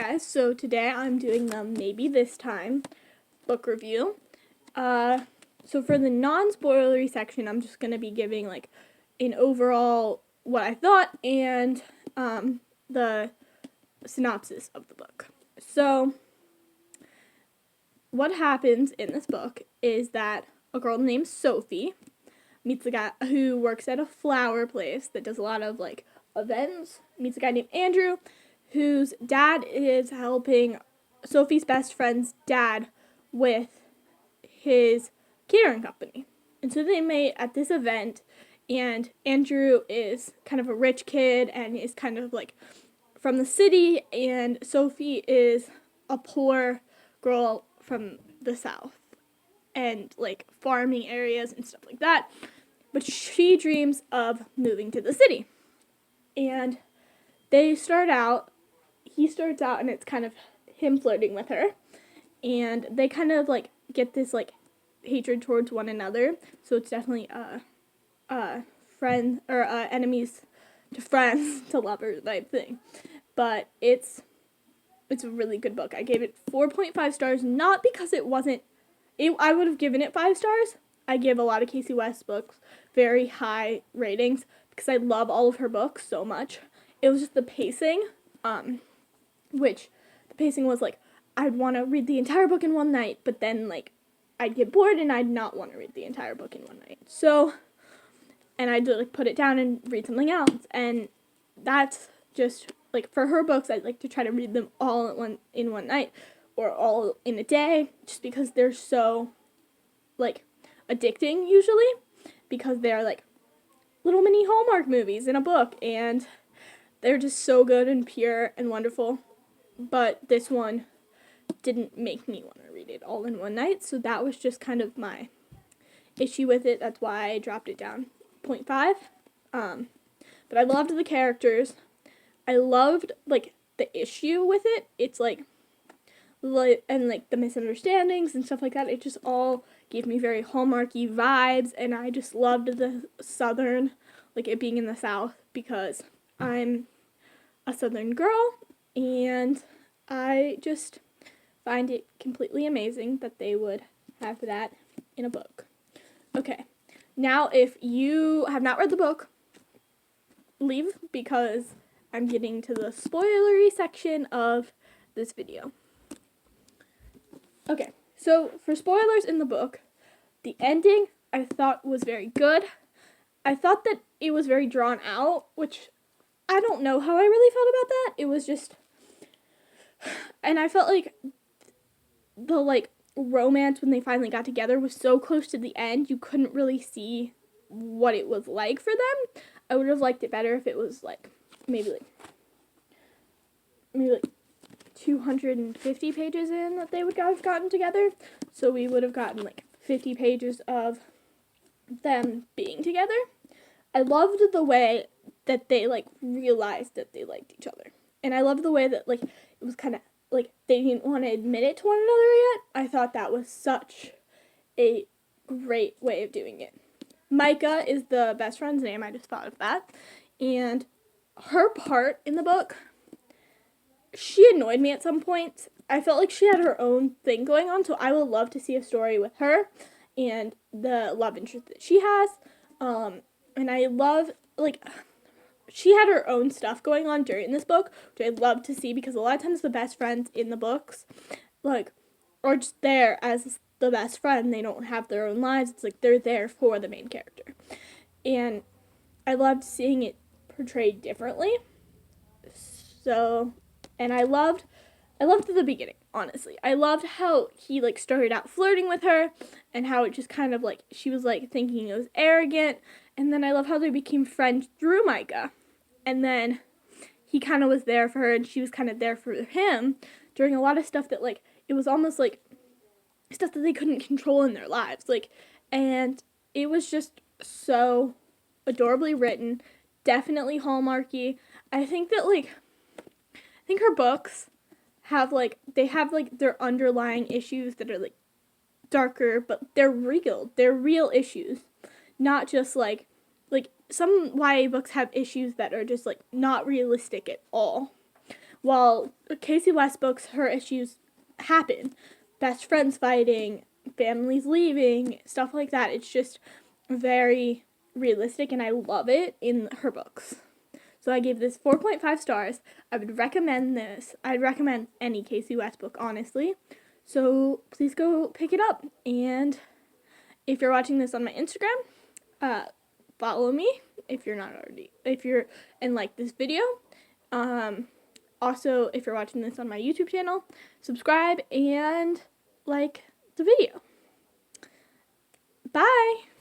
guys, so today I'm doing the Maybe This Time book review. So for the non-spoilery section, I'm just going to be giving like an overall what I thought and the synopsis of the book. So what happens in this book is that a girl named Sophie meets a guy who works at a flower place that does a lot of like events, meets a guy named Andrew whose dad is helping Sophie's best friend's dad with his catering company. And so they meet at this event, and Andrew is kind of a rich kid and is kind of like from the city, and Sophie is a poor girl from the south and like farming areas and stuff like that. But she dreams of moving to the city. And he starts out and it's kind of him flirting with her. And they kind of like get this like hatred towards one another. So it's definitely friend or enemies to friends to lovers type thing. But it's a really good book. I gave it 4.5 stars, not because I would have given it 5 stars. I give a lot of Kasie West books very high ratings because I love all of her books so much. It was just the pacing, which the pacing was like, I'd want to read the entire book in one night, but then like I'd get bored and I'd not want to read the entire book in one night. So, and I'd like put it down and read something else. And that's just like for her books, I'd like to try to read them all in one night or all in a day, just because they're so like addicting usually, because they're like little mini Hallmark movies in a book, and they're just so good and pure and wonderful. But this one didn't make me want to read it all in one night, so that was just kind of my issue with it. That's why I dropped it down 0.5. But I loved the characters. I loved like the issue with it. It's like and like the misunderstandings and stuff like that. It just all gave me very Hallmarky vibes, and I just loved the southern, like it being in the South, because I'm a southern girl, and I just find it completely amazing that they would have that in a book. Okay, now if you have not read the book, leave, because I'm getting to the spoilery section of this video. Okay, so for spoilers in the book, the ending I thought was very good. I thought that it was very drawn out, which I don't know how I really felt about that. It was just, and I felt like the like romance when they finally got together was so close to the end, you couldn't really see what it was like for them. I would have liked it better if it was like maybe like 250 pages in that they would have gotten together. So we would have gotten like 50 pages of them being together. I loved the way that they like realized that they liked each other. And I loved the way that like it was kind of like they didn't want to admit it to one another yet. I thought that was such a great way of doing it. Micah is the best friend's name. I just thought of that. And her part in the book, she annoyed me at some point. I felt like she had her own thing going on, so I would love to see a story with her and the love interest that she has. And I love, like, she had her own stuff going on during this book, which I love to see, because a lot of times the best friends in the books, like, are just there as the best friend. They don't have their own lives. It's like they're there for the main character. And I loved seeing it portrayed differently. So, and I loved the beginning, honestly. I loved how he like started out flirting with her, and how it just kind of like she was like thinking it was arrogant, and then I love how they became friends through Micah. And then he kind of was there for her, and she was kind of there for him during a lot of stuff that like it was almost like stuff that they couldn't control in their lives. Like, and it was just so adorably written, definitely Hallmarky. I think her books have like their underlying issues that are like darker, but they're real issues, not just like some YA books have issues that are just like not realistic at all, while Kasie West books, her issues happen. Best friends fighting, families leaving, stuff like that. It's just very realistic, and I love it in her books. So I gave this 4.5 stars. I would recommend this. I'd recommend any Kasie West book, honestly. So please go pick it up. And if you're watching this on my Instagram, follow me if you're not already. If you're and like this video. Also, if you're watching this on my YouTube channel, subscribe and like the video. Bye!